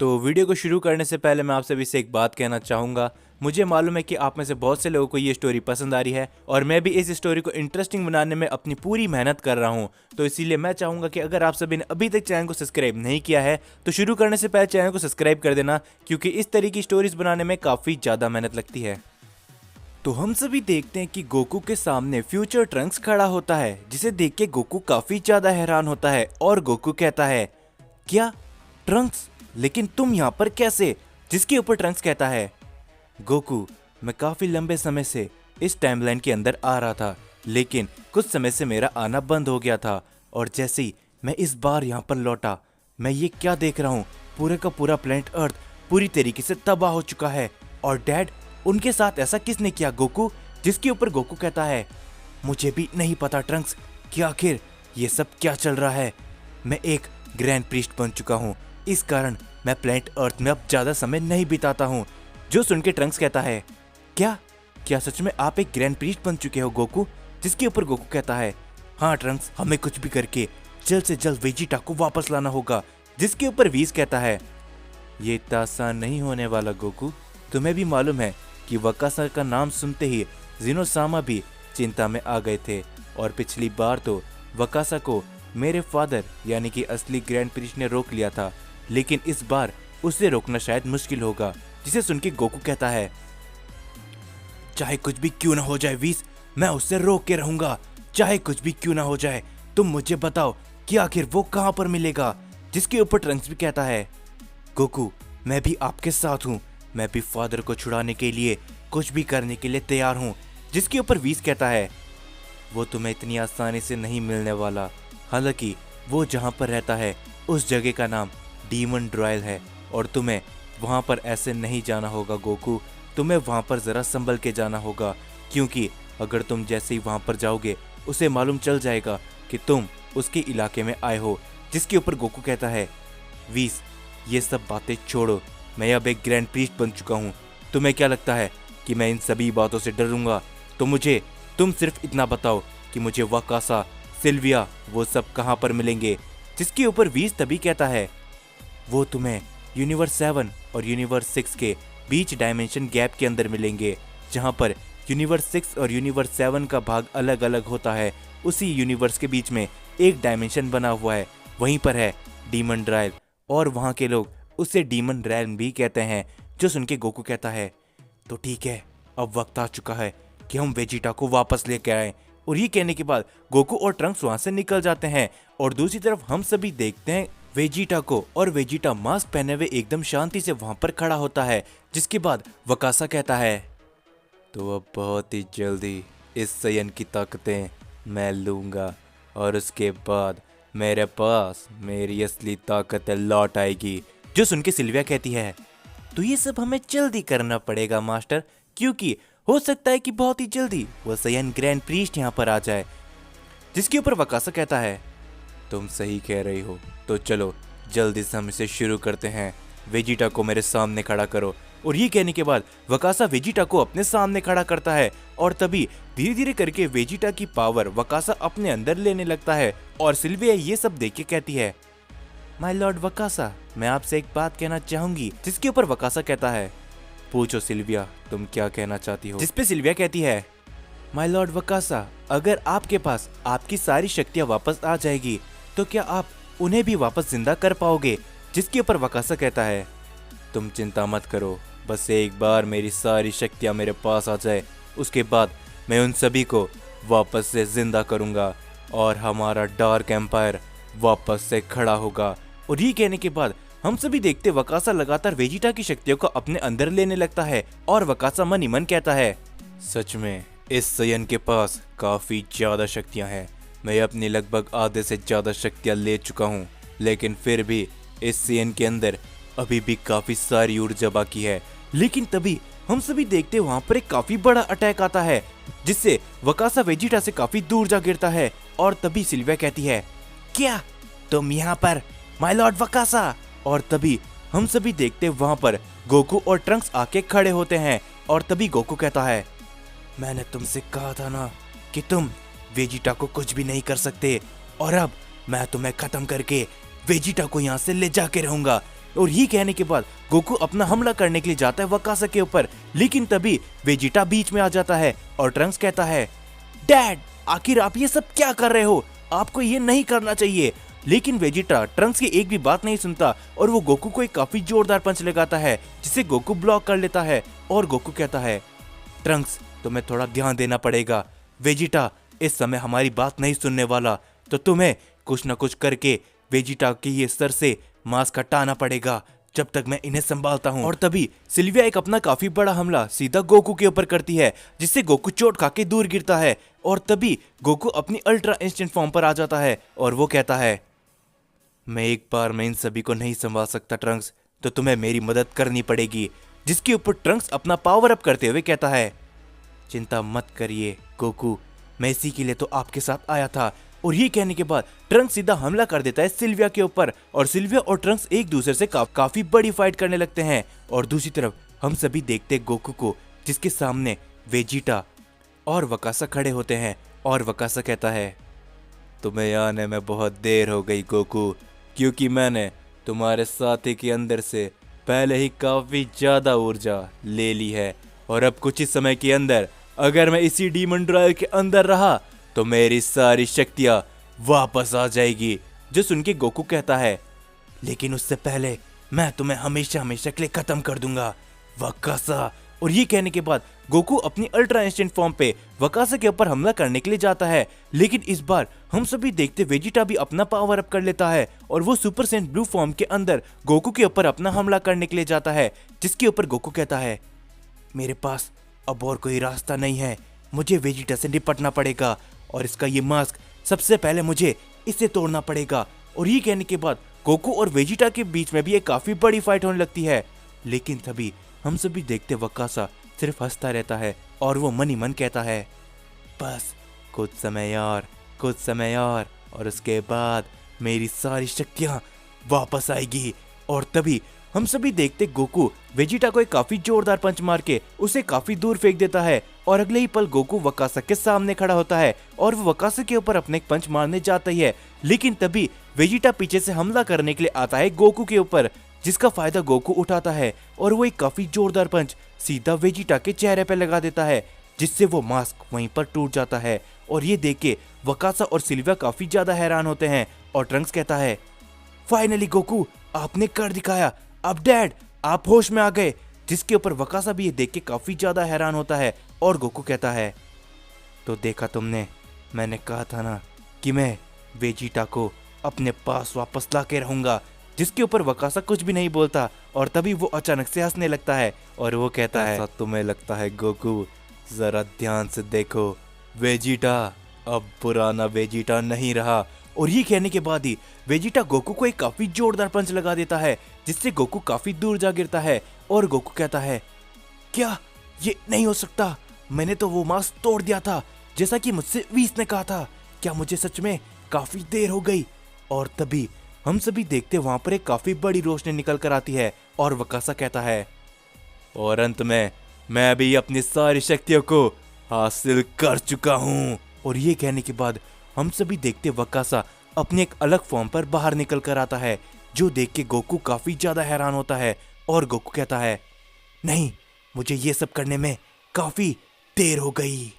तो वीडियो को शुरू करने से पहले मैं आप सभी से एक बात कहना चाहूँगा। मुझे मालूम है कि आप में से बहुत से लोगों को ये स्टोरी पसंद आ रही है और मैं भी इस स्टोरी को इंटरेस्टिंग बनाने में अपनी पूरी मेहनत कर रहा हूँ। तो इसीलिए मैं चाहूँगा कि अगर आप सभी ने अभी तक चैनल को सब्सक्राइब नहीं किया है तो शुरू करने से पहले चैनल को सब्सक्राइब कर देना, क्योंकि इस तरह की स्टोरीज बनाने में काफ़ी ज़्यादा मेहनत लगती है। तो हम सभी देखते हैं कि गोकू के सामने फ्यूचर ट्रंक्स खड़ा होता है, जिसे देख के गोकू काफ़ी ज़्यादा हैरान होता है और गोकू कहता है, क्या ट्रंक्स, लेकिन तुम यहाँ पर कैसे? जिसके ऊपर ट्रंक्स कहता है, गोकू, मैं काफी लंबे समय से इस टाइमलाइन के अंदर आ रहा था, लेकिन कुछ समय से मेरा आना बंद हो गया था और जैसे ही मैं इस बार यहाँ पर लौटा, मैं ये क्या देख रहा हूँ, पूरे का पूरा प्लेनेट अर्थ पूरी तरीके से तबाह हो चुका है। और डैड, उनके साथ ऐसा किसने किया गोकू? जिसके ऊपर गोकू कहता है, मुझे भी नहीं पता ट्रंक्स, कि आखिर ये सब क्या चल रहा है। मैं एक ग्रैंड प्रीस्ट बन चुका हूँ, इस कारण मैं प्लेनेट अर्थ में अब ज्यादा समय नहीं बिताता हूँ। जो सुन के ट्रंक्स कहता है, क्या सच में आप एक ग्रैंड प्रीस्ट बन चुके हो गोकू? जिसके ऊपर गोकू कहता है, हाँ ट्रंक्स, हमें कुछ भी करके जल्द से जल्द वेजिटा को वापस लाना होगा। जिसके ऊपर वीज कहता है, ये इतना आसान नहीं होने वाला गोकू, तुम्हें भी मालूम है कि वकासा का नाम सुनते ही जिनोसामा भी चिंता में आ गए थे और पिछली बार तो वकासा को मेरे फादर यानी कि असली ग्रैंड प्रीस्ट ने रोक लिया था, लेकिन इस बार उसे रोकना शायद मुश्किल होगा। जिसे सुन के गोकू कहता है, चाहे कुछ भी क्यों ना हो जाए वीस, मैं उससे रोक के रहूंगा। चाहे कुछ भी क्यों ना हो जाए, तुम मुझे बताओ कि आखिर वो कहां पर मिलेगा। जिसके ऊपर ट्रंक्स भी कहता है, गोकू, मैं भी आपके साथ हूँ, मैं भी फादर को छुड़ाने के लिए कुछ भी करने के लिए तैयार हूँ। जिसके ऊपर वीस कहता है, वो तुम्हें इतनी आसानी से नहीं मिलने वाला। हालांकि वो जहाँ पर रहता है उस जगह का नाम डीमन ड्रॉयल है और तुम्हें वहाँ पर ऐसे नहीं जाना होगा गोकू, तुम्हें वहाँ पर ज़रा संभल के जाना होगा, क्योंकि अगर तुम जैसे ही वहाँ पर जाओगे उसे मालूम चल जाएगा कि तुम उसके इलाके में आए हो। जिसके ऊपर गोकू कहता है, वीस, ये सब बातें छोड़ो, मैं अब एक ग्रैंड प्रीस्ट बन चुका हूँ। तुम्हें क्या लगता है कि मैं इन सभी बातों से डरूंगा? तो तुम सिर्फ इतना बताओ कि मुझे वकासा, सिल्विया, वो सब कहाँ पर मिलेंगे। जिसके ऊपर वीस तभी कहता है, वो तुम्हें यूनिवर्स 7 और यूनिवर्स 6 के बीच डायमेंशन गैप के अंदर मिलेंगे, जहाँ पर यूनिवर्स 6 और यूनिवर्स 7 का भाग अलग अलग होता है। उसी यूनिवर्स के बीच में एक डायमेंशन बना हुआ है, वहीं पर है डीमन ड्रायल और वहाँ के लोग उसे डीमन रैल्म भी कहते हैं। जो सुन के गोकू कहता है, तो ठीक है, अब वक्त आ चुका है कि हम वेजिटा को वापस लेकर आए। और ये कहने के बाद गोकू और ट्रंक्स वहां से निकल जाते हैं और दूसरी तरफ हम सभी देखते हैं वेजिटा को, और वेजिटा मास्क पहने हुए एकदम शांति से वहां पर खड़ा होता है। जिसके बाद वकासा कहता है, तो अब बहुत ही जल्दी इस सयन की ताकतें मैं लूंगा और उसके बाद मेरे पास मेरी असली ताकतें लौट आएगी। जो सुन के सिल्विया कहती है, तो ये सब हमें जल्दी करना पड़ेगा मास्टर, क्योंकि हो सकता है कि बहुत ही जल्दी वो सयन ग्रैंड प्रीस्ट यहाँ पर आ जाए। जिसके ऊपर वकासा कहता है, तुम सही कह रही हो, तो चलो जल्दी से हम इसे शुरू करते हैं। वेजिटा को मेरे सामने खड़ा करो। और ये कहने के बाद वकासा वेजिटा को अपने सामने खड़ा करता है और तभी धीरे धीरे करके वेजिटा की पावर वकासा अपने अंदर लेने लगता है। और सिल्विया ये सब देख के कहती है, माय लॉर्ड वकासा, मैं आपसे एक बात कहना चाहूंगी। जिसके ऊपर वकासा कहता है, पूछो सिल्विया, तुम क्या कहना चाहती हो? जिसपे सिल्विया कहती है, माय लॉर्ड वकासा, अगर आपके पास आपकी सारी शक्तियां वापस आ जाएगी तो क्या आप उन्हें भी वापस जिंदा कर पाओगे? जिसके ऊपर वकासा कहता है, तुम चिंता मत करो, बस एक बार मेरी सारी शक्तियां मेरे पास आ जाए, उसके बाद मैं उन सभी को वापस से जिंदा करूंगा और हमारा डार्क एम्पायर वापस से खड़ा होगा। और ये कहने के बाद हम सभी देखते वकासा लगातार वेजिटा की शक्तियों को अपने अंदर लेने लगता है और वकासा मन ही मन कहता है, सच में इस सयन के पास काफी ज्यादा शक्तियां हैं। मैं अपनी लगभग आधे से ज्यादा शक्तियां ले चुका हूं, लेकिन फिर भी इस सयन के अंदर अभी भी काफी सारी ऊर्जा बाकी है। लेकिन तभी हम सभी देखते वहां पर एक काफी बड़ा अटैक आता है, जिससे वकासा वेजिटा से काफी दूर जा गिरता है। और तभी सिल्विया कहती है, क्या तुम यहाँ पर, माय लॉर्ड वकासा? और तभी हम सभी देखते वहां पर गोकू और ट्रंक्स आके खड़े होते हैं। और तभी गोकू कहता है, मैंने तुमसे कहा था ना कि तुम वेजिटा को कुछ भी नहीं कर सकते, और अब मैं तुम्हें खत्म करके वेजिटा को यहाँ से ले जाके रहूंगा। और ये कहने के बाद गोकू अपना हमला करने के लिए जाता है वकासा के ऊपर, लेकिन तभी वेजिटा बीच में आ जाता है और ट्रंक्स कहता है, डैड आखिर आप ये सब क्या कर रहे हो, आपको ये नहीं करना चाहिए। लेकिन वेजिटा ट्रंक्स की एक भी बात नहीं सुनता और वो गोकू को एक काफी जोरदार पंच लगाता है जिसे गोकू ब्लॉक कर लेता है। और गोकू कहता है, ट्रंक्स तुम्हें थोड़ा ध्यान देना पड़ेगा, वेजिटा इस समय हमारी बात नहीं सुनने वाला, तो तुम्हें कुछ न कुछ करके वेजिटा के ये सर से मास्क हटाना पड़ेगा जब तक मैं इन्हें संभालता हूँ। और तभी सिल्विया एक अपना काफी बड़ा हमला सीधा गोकू के ऊपर करती है जिससे गोकू चोट खा के दूर गिरता है। और तभी गोकू अपनी अल्ट्रा इंस्टेंट फॉर्म पर आ जाता है और वो कहता है, मैं एक बार में इन सभी को नहीं संभाल सकता ट्रंक्स, तो तुम्हें मेरी मदद करनी पड़ेगी। जिसके ऊपर ट्रंक्स अपना पावर अप करते हुए कहता है, चिंता मत करिए गोकू, मैं इसी के लिए तो आपके साथ आया था। और ये कहने के बाद ट्रंक्स सीधा हमला कर देता है सिल्विया के ऊपर और सिल्विया और ट्रंक्स एक दूसरे से काफी बड़ी फाइट करने लगते हैं। और दूसरी तरफ हम सभी देखते हैं गोकू को जिसके सामने वेजिटा और वकासा खड़े होते हैं और वकासा कहता है, तुम्हें आने में बहुत देर हो गई गोकू, क्योंकि मैंने तुम्हारे साथी के अंदर से पहले ही काफी ज्यादा ऊर्जा ले ली है और अब कुछ ही समय के अंदर अगर मैं इसी डीमन ड्राइव के अंदर रहा तो मेरी सारी शक्तियां वापस आ जाएगी। जो सुन के गोकू कहता है, लेकिन उससे पहले मैं तुम्हें हमेशा हमेशा के लिए खत्म कर दूंगा वकासा। और ये कहने के बाद गोकू अपनी अल्ट्रा इंस्टेंट फॉर्म पे वकासा के ऊपर हमला करने के लिए जाता है, लेकिन इस बार हम सभी देखते वेजिटा भी अपना पावर अप कर लेता है और वो सुपर सेंट ब्लू फॉर्म के अंदर गोकू के ऊपर अपना हमला करने के लिए जाता है। जिसके ऊपर गोकू कहता है, मेरे पास अब और कोई रास्ता नहीं है, मुझे वेजिटा से निपटना पड़ेगा और इसका ये मास्क सबसे पहले मुझे इसे तोड़ना पड़ेगा। और ये कहने के बाद गोकू और वेजिटा के बीच में भी एक काफी बड़ी फाइट होने लगती है, लेकिन तभी हम सभी देखते वकासा सिर्फ हंसता रहता है और वो मन ही मन कहता है, बस कुछ समय यार, कुछ समय और उसके बाद मेरी सारी शक्तियां वापस आएगी। और तभी हम सभी देखते गोकू वेजिटा को एक काफी जोरदार पंच मार के उसे काफी दूर फेंक देता है और अगले ही पल गोकू वकासा के सामने खड़ा होता है और वो वकासा के ऊपर अपने एक पंच मारने जाता ही है, लेकिन तभी वेजिटा पीछे से हमला करने के लिए आता है गोकू के ऊपर, जिसका फायदा गोकू उठाता है और वो एक काफी जोरदार पंच सीधा वेजिटा के चेहरे पर लगा देता है जिससे वो मास्क वहीं पर टूट जाता है। और ये देख के वकासा और सिल्विया काफी ज्यादा हैरान होते हैं और ट्रंक्स कहता है, फाइनली गोकू आपने कर दिखाया, अब डैड आप होश में आ गए। जिसके ऊपर वकासा भी ये देख के काफी ज्यादा हैरान होता है और गोकू कहता है, तो देखा तुमने, मैंने कहा था ना कि मैं वेजिटा को अपने पास वापस ला के रहूंगा। जिसके ऊपर वकासा कुछ भी नहीं बोलता और तभी वो अचानक से हंसने लगता है और वो कहता है, तुम्हें लगता है गोकू, जरा ध्यान से देखो, वेजिटा अब पुराना वेजिटा नहीं रहा। और ये कहने के बाद ही वेजिटा गोकू को एक काफी जोरदार पंच लगा देता है जिससे गोकू काफी दूर जा गिरता है और गोकू कहता है, क्या ये नहीं हो सकता, मैंने तो वो मास्क तोड़ दिया था जैसा कि मुझसे वीस ने कहा था, क्या मुझे सच में काफी देर हो गई। और तभी हम सभी देखते वहां पर एक काफी बड़ी रोशनी निकल कर आती है और वकासा कहता है, और अंत में मैं भी अपनी सारी शक्तियों को हासिल कर चुका हूँ। और ये कहने के बाद हम सभी देखते वकासा अपने एक अलग फॉर्म पर बाहर निकल कर आता है, जो देख के गोकू काफी ज्यादा हैरान होता है और गोकू कहता है, नहीं, मुझे ये सब करने में काफी देर हो गई।